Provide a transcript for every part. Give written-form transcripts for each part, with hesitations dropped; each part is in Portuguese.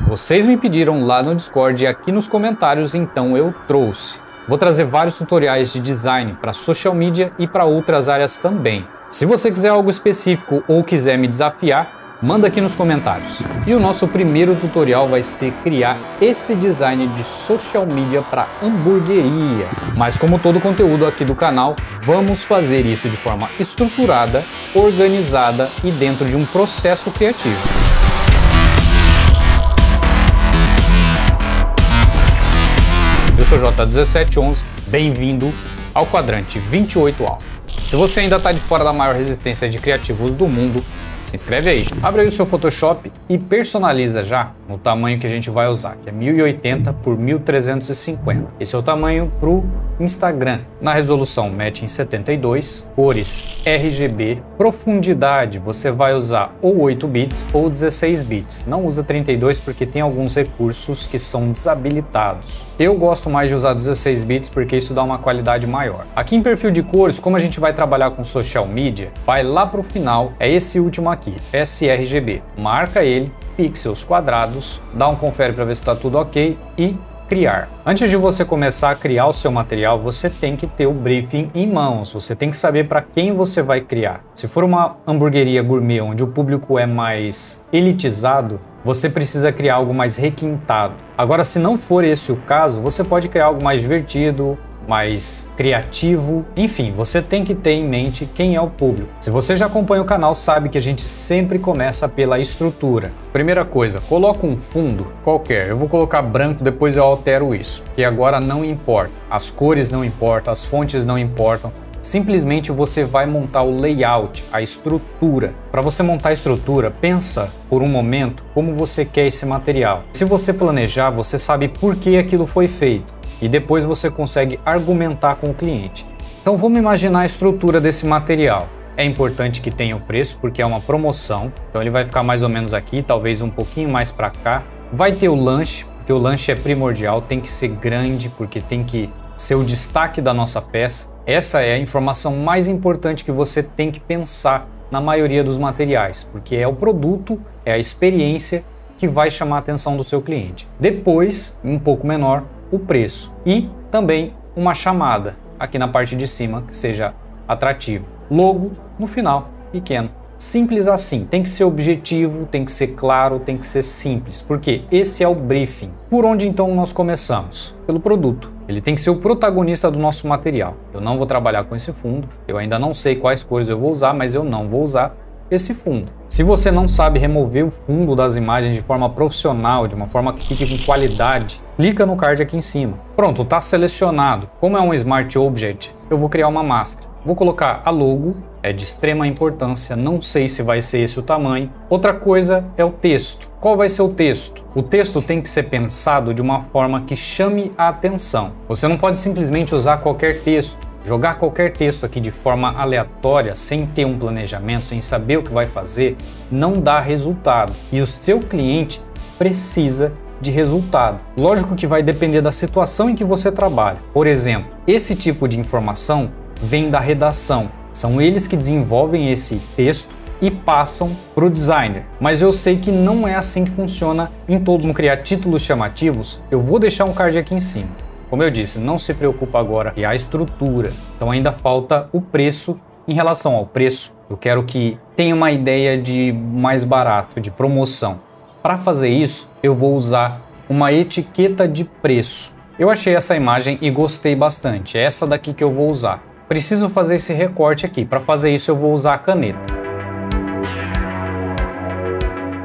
Vocês me pediram lá no Discord e aqui nos comentários, então eu trouxe. Vou trazer vários tutoriais de design para social media e para outras áreas também. Se você quiser algo específico ou quiser me desafiar, manda aqui nos comentários. E o nosso primeiro tutorial vai ser criar esse design de social media para hamburgueria. Mas como todo conteúdo aqui do canal, vamos fazer isso de forma estruturada, organizada e dentro de um processo criativo. Eu sou J1711, bem-vindo ao quadrante 28 Alpha. Se você ainda está de fora da maior resistência de criativos do mundo, se inscreve aí. Abre aí o seu Photoshop e personaliza já no tamanho que a gente vai usar, que é 1080 por 1350. Esse é o tamanho para o Instagram. Na resolução mete em 72, cores RGB, profundidade você vai usar ou 8 bits ou 16 bits. Não usa 32 porque tem alguns recursos que são desabilitados. Eu gosto mais de usar 16 bits porque isso dá uma qualidade maior. Aqui em perfil de cores, como a gente vai trabalhar com social media, vai lá para o final, é esse último aqui, sRGB. Marca ele, pixels quadrados, dá um confere para ver se está tudo ok e criar. Antes de você começar a criar o seu material, você tem que ter o briefing em mãos, você tem que saber para quem você vai criar. Se for uma hamburgueria gourmet onde o público é mais elitizado, você precisa criar algo mais requintado. Agora, se não for esse o caso, você pode criar algo mais divertido, mais criativo, enfim, você tem que ter em mente quem é o público. Se você já acompanha o canal, sabe que a gente sempre começa pela estrutura. Primeira coisa, coloca um fundo qualquer. Eu vou colocar branco, depois eu altero isso, que agora não importa. As cores não importam, as fontes não importam. Simplesmente você vai montar o layout, a estrutura. Para você montar a estrutura, pensa por um momento como você quer esse material. Se você planejar, você sabe por que aquilo foi feito. E depois você consegue argumentar com o cliente. Então vamos imaginar a estrutura desse material. É importante que tenha o preço porque é uma promoção, então ele vai ficar mais ou menos aqui, talvez um pouquinho mais para cá. Vai ter o lanche, porque o lanche é primordial, tem que ser grande porque tem que ser o destaque da nossa peça. Essa é a informação mais importante que você tem que pensar na maioria dos materiais, porque é o produto, é a experiência que vai chamar a atenção do seu cliente. Depois, um pouco menor, o preço e também uma chamada aqui na parte de cima que seja atrativo. Logo no final, pequeno. Simples assim, tem que ser objetivo, tem que ser claro, tem que ser simples, porque esse é o briefing. Por onde então nós começamos? Pelo produto. Ele tem que ser o protagonista do nosso material. Eu não vou trabalhar com esse fundo, eu ainda não sei quais cores eu vou usar, mas eu não vou usar esse fundo. Se você não sabe remover o fundo das imagens de forma profissional, de uma forma que fique com qualidade, clica no card aqui em cima. Pronto, está selecionado. Como é um Smart Object, eu vou criar uma máscara. Vou colocar a logo, é de extrema importância, não sei se vai ser esse o tamanho. Outra coisa é o texto. Qual vai ser o texto? O texto tem que ser pensado de uma forma que chame a atenção. Você não pode simplesmente usar qualquer texto. Jogar qualquer texto aqui de forma aleatória, sem ter um planejamento, sem saber o que vai fazer, não dá resultado. E o seu cliente precisa de resultado. Lógico que vai depender da situação em que você trabalha. Por exemplo, esse tipo de informação vem da redação. São eles que desenvolvem esse texto e passam para o designer. Mas eu sei que não é assim que funciona em todos. Vamos criar títulos chamativos. Eu vou deixar um card aqui em cima. Como eu disse, não se preocupa agora em a estrutura. Então ainda falta o preço. Em relação ao preço, eu quero que tenha uma ideia de mais barato, de promoção. Para fazer isso, eu vou usar uma etiqueta de preço. Eu achei essa imagem e gostei bastante. É essa daqui que eu vou usar. Preciso fazer esse recorte aqui. Para fazer isso, eu vou usar a caneta.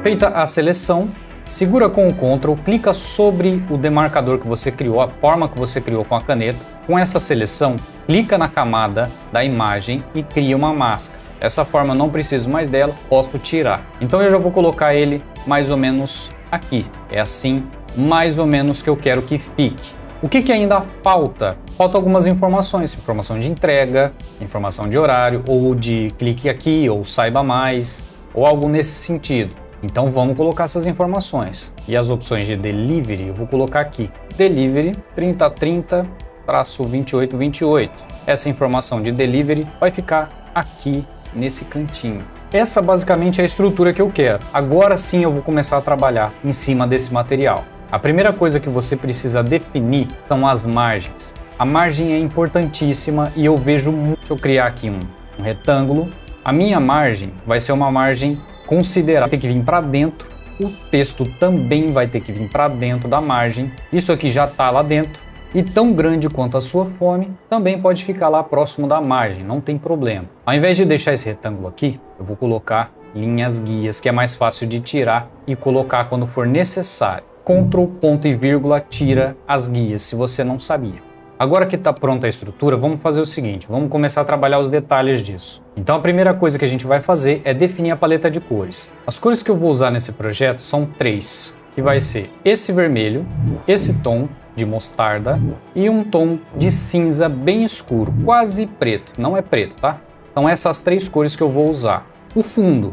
Feita a seleção, segura com o Ctrl, clica sobre o demarcador que você criou, a forma que você criou com a caneta. Com essa seleção, clica na camada da imagem e cria uma máscara. Dessa forma eu não preciso mais dela, posso tirar. Então eu já vou colocar ele mais ou menos aqui. É assim, mais ou menos que eu quero que fique. O que ainda falta? Falta algumas informações. Informação de entrega, informação de horário, ou de clique aqui, ou saiba mais, ou algo nesse sentido. Então vamos colocar essas informações. E as opções de delivery eu vou colocar aqui. Delivery 3030-2828. Essa informação de delivery vai ficar aqui nesse cantinho. Essa basicamente é a estrutura que eu quero. Agora sim eu vou começar a trabalhar em cima desse material. A primeira coisa que você precisa definir são as margens. A margem é importantíssima e eu vejo muito. Deixa eu criar aqui um retângulo. A minha margem vai ser uma margem considerável. Tem que vir para dentro. O texto também vai ter que vir para dentro da margem. Isso aqui já está lá dentro. E tão grande quanto a sua fome, também pode ficar lá próximo da margem, não tem problema. Ao invés de deixar esse retângulo aqui, eu vou colocar linhas guias, que é mais fácil de tirar e colocar quando for necessário. Ctrl, ponto e vírgula, tira as guias, se você não sabia. Agora que está pronta a estrutura, vamos fazer o seguinte, vamos começar a trabalhar os detalhes disso. Então a primeira coisa que a gente vai fazer é definir a paleta de cores. As cores que eu vou usar nesse projeto são 3, que vai ser esse vermelho, esse tom de mostarda e um tom de cinza bem escuro, quase preto, não é preto, tá? São essas 3 cores que eu vou usar. O fundo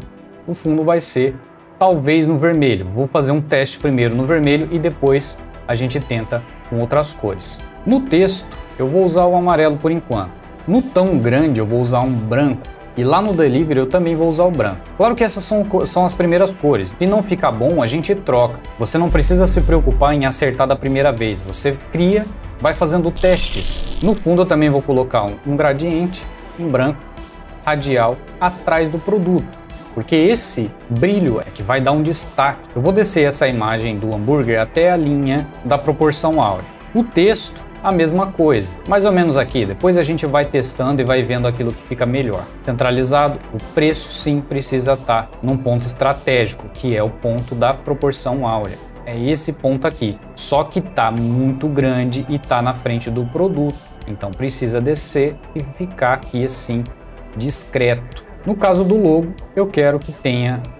vai ser talvez no vermelho. Vou fazer um teste primeiro no vermelho e depois a gente tenta com outras cores. No texto eu vou usar o amarelo por enquanto. No tom grande eu vou usar um branco e lá no delivery eu também vou usar o branco. Claro que essas são as primeiras cores. Se não ficar bom, a gente troca. Você não precisa se preocupar em acertar da primeira vez. Você cria, vai fazendo testes. No fundo eu também vou colocar um gradiente em branco, radial, atrás do produto. Porque esse brilho é que vai dar um destaque. Eu vou descer essa imagem do hambúrguer até a linha da proporção áurea. O texto, a mesma coisa, mais ou menos aqui. Depois a gente vai testando e vai vendo aquilo que fica melhor. Centralizado, o preço sim precisa estar num ponto estratégico, que é o ponto da proporção áurea. É esse ponto aqui. Só que tá muito grande e tá na frente do produto. Então precisa descer e ficar aqui assim, discreto. No caso do logo, eu quero que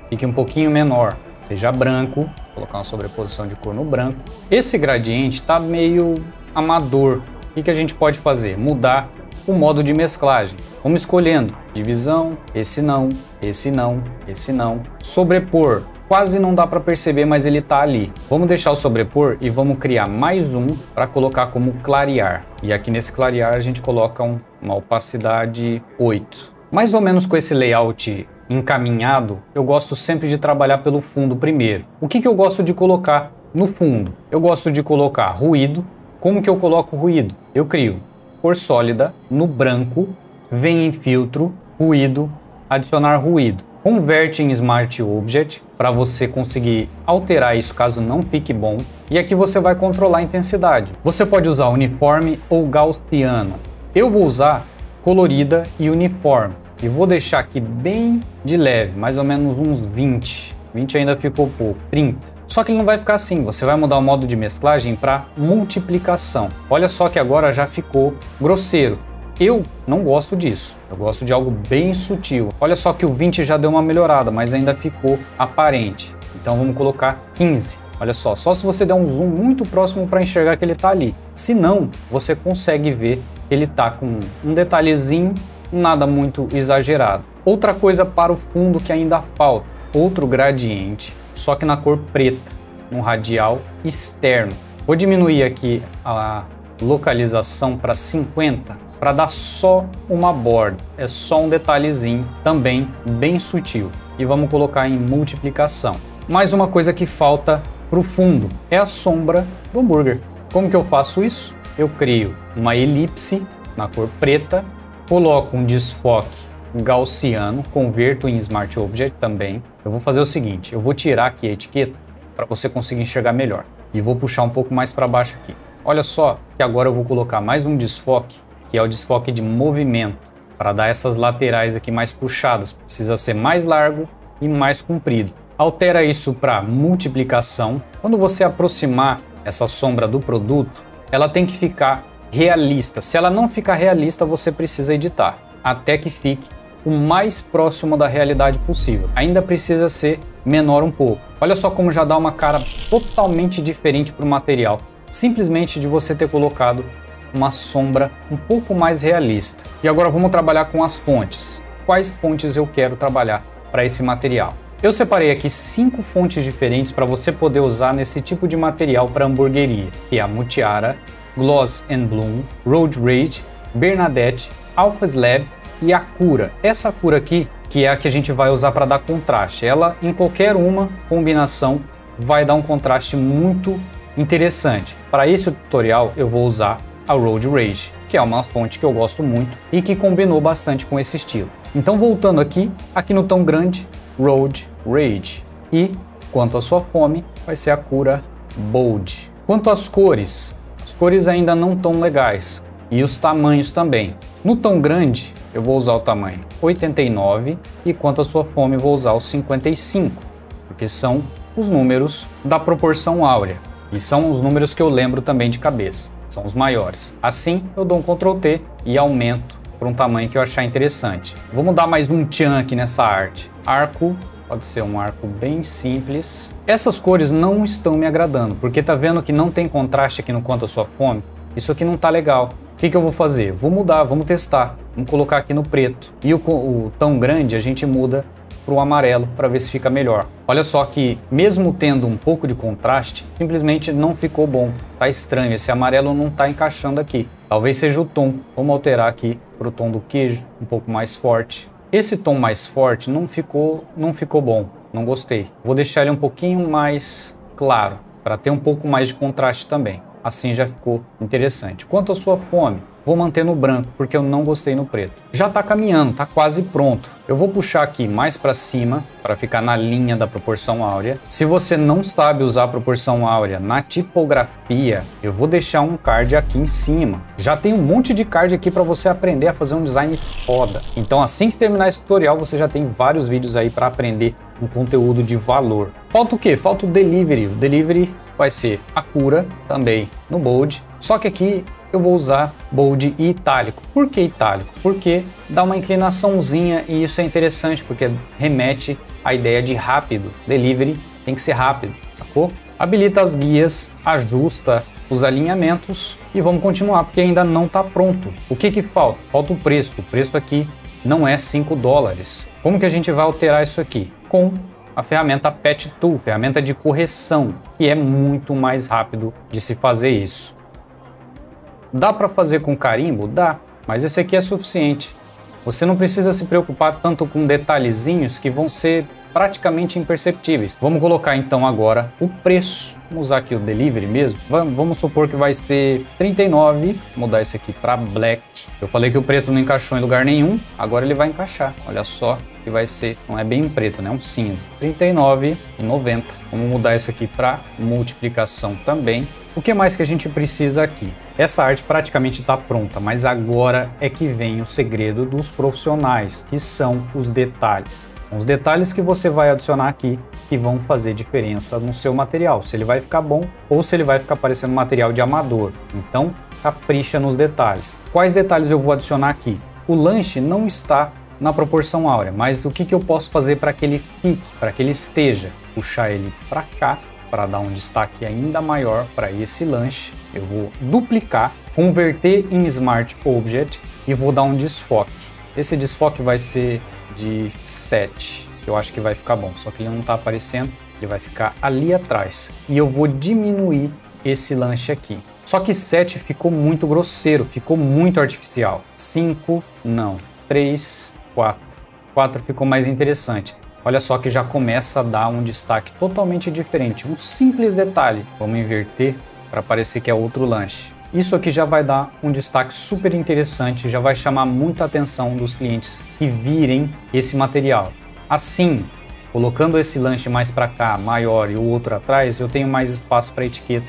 fique um pouquinho menor, seja branco, vou colocar uma sobreposição de cor no branco. Esse gradiente tá meio amador. O que a gente pode fazer? Mudar o modo de mesclagem. Vamos escolhendo divisão, esse não, esse não, esse não. Sobrepor, quase não dá para perceber, mas ele tá ali. Vamos deixar o sobrepor e vamos criar mais um para colocar como clarear. E aqui nesse clarear a gente coloca uma opacidade 8. Mais ou menos com esse layout encaminhado, eu gosto sempre de trabalhar pelo fundo primeiro. O que eu gosto de colocar no fundo? Eu gosto de colocar ruído. Como que eu coloco ruído? Eu crio cor sólida no branco, vem em filtro, ruído, adicionar ruído. Converte em Smart Object para você conseguir alterar isso caso não fique bom. E aqui você vai controlar a intensidade. Você pode usar uniforme ou gaussiano. Eu vou usar colorida e uniforme. E vou deixar aqui bem de leve, mais ou menos uns 20. 20 ainda ficou pouco, 30. Só que ele não vai ficar assim, você vai mudar o modo de mesclagem para multiplicação. Olha só que agora já ficou grosseiro. Eu não gosto disso, eu gosto de algo bem sutil. Olha só que o 20 já deu uma melhorada, mas ainda ficou aparente. Então vamos colocar 15. Olha só se você der um zoom muito próximo para enxergar que ele está ali. Se não, você consegue ver que ele está com um detalhezinho, nada muito exagerado. Outra coisa para o fundo que ainda falta, outro gradiente, só que na cor preta, no radial externo. Vou diminuir aqui a localização para 50, para dar só uma borda. É só um detalhezinho, também bem sutil. E vamos colocar em multiplicação. Mais uma coisa que falta para o fundo é a sombra do hambúrguer. Como que eu faço isso? Eu crio uma elipse na cor preta, coloco um desfoque gaussiano, converto em Smart Object também. Eu vou fazer o seguinte, eu vou tirar aqui a etiqueta para você conseguir enxergar melhor. E vou puxar um pouco mais para baixo aqui. Olha só que agora eu vou colocar mais um desfoque, que é o desfoque de movimento, para dar essas laterais aqui mais puxadas. Precisa ser mais largo e mais comprido. Altera isso para multiplicação. Quando você aproximar essa sombra do produto, ela tem que ficar realista. Se ela não ficar realista, você precisa editar até que fique o mais próximo da realidade possível. Ainda precisa ser menor um pouco. Olha só como já dá uma cara totalmente diferente para o material, simplesmente de você ter colocado uma sombra um pouco mais realista. E agora vamos trabalhar com as fontes. Quais fontes eu quero trabalhar para esse material? Eu separei aqui 5 fontes diferentes para você poder usar nesse tipo de material para hamburgueria, que é a Mutiara, Gloss and Bloom, Road Rage, Bernadette, Alpha Slab e a Cura. Essa Cura aqui que é a que a gente vai usar para dar contraste. Ela, em qualquer uma combinação, vai dar um contraste muito interessante. Para esse tutorial, eu vou usar a Road Rage, que é uma fonte que eu gosto muito e que combinou bastante com esse estilo. Então, voltando aqui no tom grande, Road Rage. E, quanto à sua fome, vai ser a cura Bold. Quanto às cores ainda não tão legais. E os tamanhos também. No tom grande, eu vou usar o tamanho 89 e quanto à sua fome, vou usar o 55, porque são os números da proporção áurea. E são os números que eu lembro também de cabeça. São os maiores. Assim, eu dou um Ctrl T e aumento para um tamanho que eu achar interessante. Vou mudar mais um tchan aqui nessa arte. Arco, pode ser um arco bem simples. Essas cores não estão me agradando, porque tá vendo que não tem contraste aqui no quanto à sua fome? Isso aqui não tá legal. O que eu vou fazer? Vou mudar, vamos testar. Vamos colocar aqui no preto. E o tão grande a gente muda para o amarelo para ver se fica melhor. Olha só que mesmo tendo um pouco de contraste, simplesmente não ficou bom. Tá estranho, esse amarelo não tá encaixando aqui. Talvez seja o tom. Vamos alterar aqui para o tom do queijo, um pouco mais forte. Esse tom mais forte não ficou bom, não gostei. Vou deixar ele um pouquinho mais claro, para ter um pouco mais de contraste também. Assim já ficou interessante. Quanto à sua fome, vou manter no branco, porque eu não gostei no preto. Já está caminhando, está quase pronto. Eu vou puxar aqui mais para cima, para ficar na linha da proporção áurea. Se você não sabe usar a proporção áurea na tipografia, eu vou deixar um card aqui em cima. Já tem um monte de card aqui para você aprender a fazer um design foda. Então assim que terminar esse tutorial, você já tem vários vídeos aí para aprender um conteúdo de valor. Falta o quê? Falta o delivery. O delivery vai ser a cura também no bold, só que aqui eu vou usar bold e itálico. Por que itálico? Porque dá uma inclinaçãozinha e isso é interessante, porque remete à ideia de rápido. Delivery tem que ser rápido, sacou? Habilita as guias, ajusta os alinhamentos e vamos continuar, porque ainda não está pronto. O que falta? Falta o preço. O preço aqui não é $5. Como que a gente vai alterar isso aqui? Com a ferramenta Patch Tool, ferramenta de correção, que é muito mais rápido de se fazer isso. Dá para fazer com carimbo? Dá, mas esse aqui é suficiente. Você não precisa se preocupar tanto com detalhezinhos que vão ser praticamente imperceptíveis. Vamos colocar então agora o preço. Vamos usar aqui o delivery mesmo. Vamos supor que vai ser 39. Vou mudar esse aqui para black. Eu falei que o preto não encaixou em lugar nenhum. Agora ele vai encaixar. Olha só que vai ser, não é bem preto, né? Um cinza. 39,90. Vamos mudar isso aqui para multiplicação também. O que mais que a gente precisa aqui? Essa arte praticamente está pronta, mas agora é que vem o segredo dos profissionais, que são os detalhes. São os detalhes que você vai adicionar aqui que vão fazer diferença no seu material, se ele vai ficar bom ou se ele vai ficar parecendo material de amador. Então, capricha nos detalhes. Quais detalhes eu vou adicionar aqui? O lanche não está na proporção áurea, mas o que eu posso fazer para que ele fique, para que ele esteja? Puxar ele para cá, para dar um destaque ainda maior para esse lanche. Eu vou duplicar, converter em Smart Object e vou dar um desfoque. Esse desfoque vai ser de 7, eu acho que vai ficar bom, só que ele não está aparecendo, ele vai ficar ali atrás. E eu vou diminuir esse lanche aqui. Só que 7 ficou muito grosseiro, ficou muito artificial. 5, não. 3, 4. 4 ficou mais interessante. Olha só que já começa a dar um destaque totalmente diferente, um simples detalhe. Vamos inverter para parecer que é outro lanche. Isso aqui já vai dar um destaque super interessante, já vai chamar muita atenção dos clientes que virem esse material. Assim, colocando esse lanche mais para cá, maior, e o outro atrás, eu tenho mais espaço para a etiqueta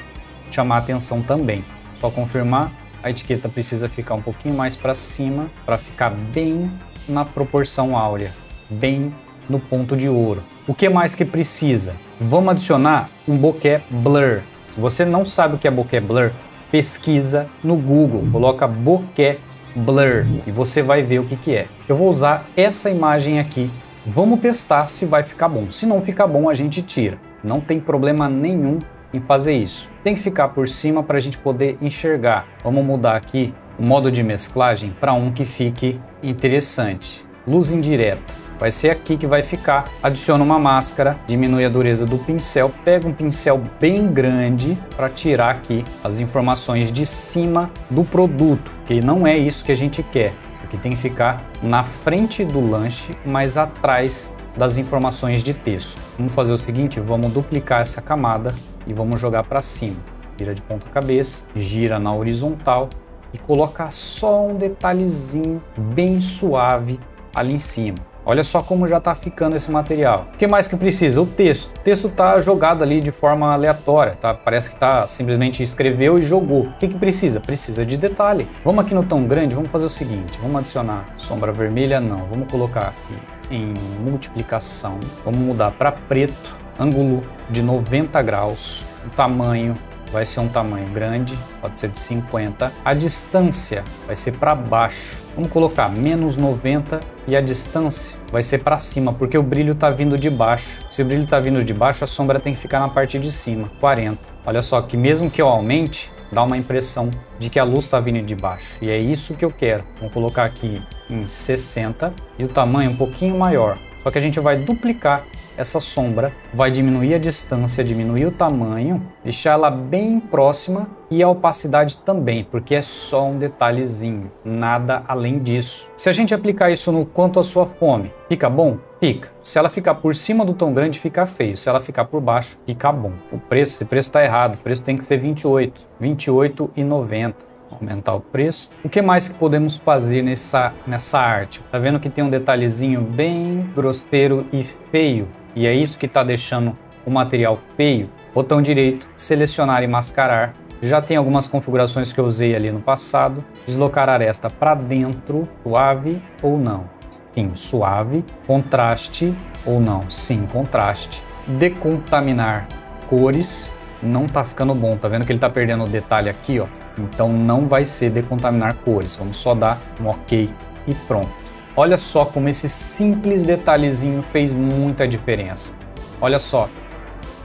chamar atenção também. Só confirmar, a etiqueta precisa ficar um pouquinho mais para cima, para ficar bem na proporção áurea, bem no ponto de ouro. O que mais que precisa? Vamos adicionar um bokeh blur. Se você não sabe o que é bokeh blur, pesquisa no Google, coloca bokeh blur e você vai ver o que é. Eu vou usar essa imagem aqui. Vamos testar se vai ficar bom. Se não ficar bom, a gente tira. Não tem problema nenhum em fazer isso. Tem que ficar por cima para a gente poder enxergar. Vamos mudar aqui o modo de mesclagem para um que fique interessante. Luz indireta. Vai ser aqui que vai ficar. Adiciona uma máscara, diminui a dureza do pincel, pega um pincel bem grande para tirar aqui as informações de cima do produto, que não é isso que a gente quer. aqui tem que ficar na frente do lanche, mas atrás das informações de texto. Vamos fazer o seguinte, vamos duplicar essa camada e vamos jogar para cima. Vira de ponta cabeça, gira na horizontal e colocar só um detalhezinho bem suave ali em cima. Olha só como já está ficando esse material. O que mais que precisa? O texto. O texto está jogado ali de forma aleatória, tá? Parece que tá simplesmente escreveu e jogou. O que precisa? Precisa de detalhe. Vamos aqui no tom grande, vamos fazer o seguinte. Vamos adicionar sombra vermelha? Não. Vamos colocar aqui em multiplicação. Vamos mudar para preto. Ângulo de 90 graus. O tamanho vai ser um tamanho grande, pode ser de 50. A distância vai ser para baixo. Vamos colocar menos 90 e a distância vai ser para cima, porque o brilho está vindo de baixo. Se o brilho está vindo de baixo, a sombra tem que ficar na parte de cima, 40. Olha só que mesmo que eu aumente, dá uma impressão de que a luz está vindo de baixo. E é isso que eu quero. Vou colocar aqui em 60 e o tamanho um pouquinho maior. Só que a gente vai duplicar essa sombra, vai diminuir a distância, diminuir o tamanho, deixar ela bem próxima e a opacidade também, porque é só um detalhezinho, nada além disso. Se a gente aplicar isso no quanto a sua fome, fica bom? Fica. Se ela ficar por cima do tom grande, fica feio. Se ela ficar por baixo, fica bom. O preço, esse preço está errado, o preço tem que ser 28, 28,90. Aumentar o preço. O que mais que podemos fazer nessa arte? Tá vendo que tem um detalhezinho bem grosseiro e feio? E é isso que tá deixando o material feio. Botão direito, selecionar e mascarar. Já tem algumas configurações que eu usei ali no passado. Deslocar a aresta para dentro, suave ou não? Sim, suave. Contraste ou não? Sim, contraste. Decontaminar cores. Não tá ficando bom. Tá vendo que ele tá perdendo o detalhe aqui, ó? Então não vai ser decontaminar cores, vamos só dar um ok e pronto. Olha só como esse simples detalhezinho fez muita diferença. Olha só,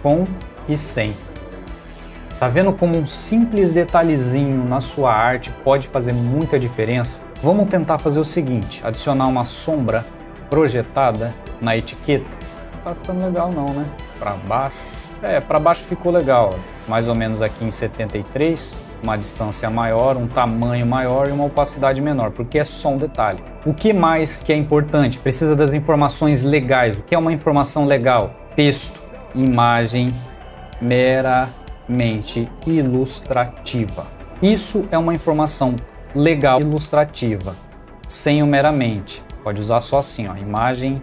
com e sem. Tá vendo como um simples detalhezinho na sua arte pode fazer muita diferença? Vamos tentar fazer o seguinte, adicionar uma sombra projetada na etiqueta. Não tá ficando legal não, né? Para baixo, para baixo ficou legal, mais ou menos aqui em 73. Uma distância maior, um tamanho maior e uma opacidade menor, porque é só um detalhe. O que mais que é importante? Precisa das informações legais. O que é uma informação legal? Texto, imagem, meramente ilustrativa. Isso é uma informação legal ilustrativa, sem o meramente. Pode usar só assim, ó, imagem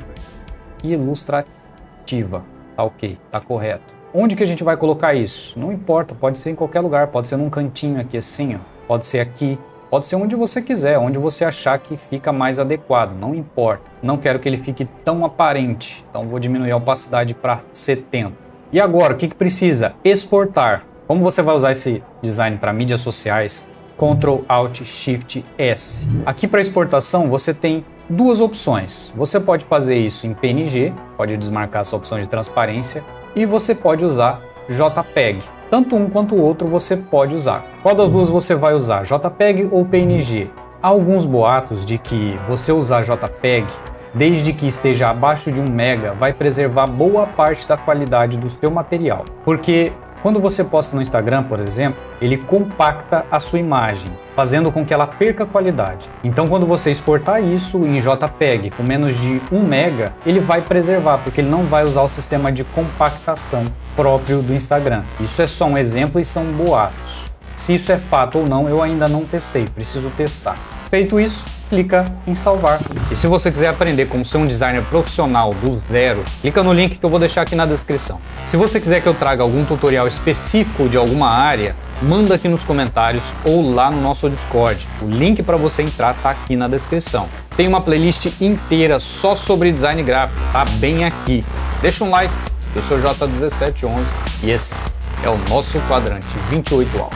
ilustrativa. Tá ok, tá correto. Onde que a gente vai colocar isso? Não importa, pode ser em qualquer lugar, pode ser num cantinho aqui assim, ó. Pode ser aqui, pode ser onde você quiser, onde você achar que fica mais adequado, não importa. Não quero que ele fique tão aparente, então vou diminuir a opacidade para 70. E agora, o que precisa? Exportar. Como você vai usar esse design para mídias sociais? Ctrl Alt Shift S. Aqui para exportação você tem duas opções. Você pode fazer isso em PNG, pode desmarcar essa opção de transparência, e você pode usar JPEG. Tanto um quanto o outro você pode usar. Qual das duas você vai usar, JPEG ou PNG? Há alguns boatos de que você usar JPEG, desde que esteja abaixo de 1 MB, vai preservar boa parte da qualidade do seu material. Porque quando você posta no Instagram, por exemplo, ele compacta a sua imagem, fazendo com que ela perca qualidade. Então, quando você exportar isso em JPEG com menos de 1 MB, ele vai preservar, porque ele não vai usar o sistema de compactação próprio do Instagram. Isso é só um exemplo e são boatos. Se isso é fato ou não, eu ainda não testei, preciso testar. Feito isso, clica em salvar. E se você quiser aprender como ser um designer profissional do zero, clica no link que eu vou deixar aqui na descrição. Se você quiser que eu traga algum tutorial específico de alguma área, manda aqui nos comentários ou lá no nosso Discord. O link para você entrar tá aqui na descrição. Tem uma playlist inteira só sobre design gráfico, tá bem aqui. Deixa um like, eu sou J1711 e esse é o nosso quadrante 28 Al.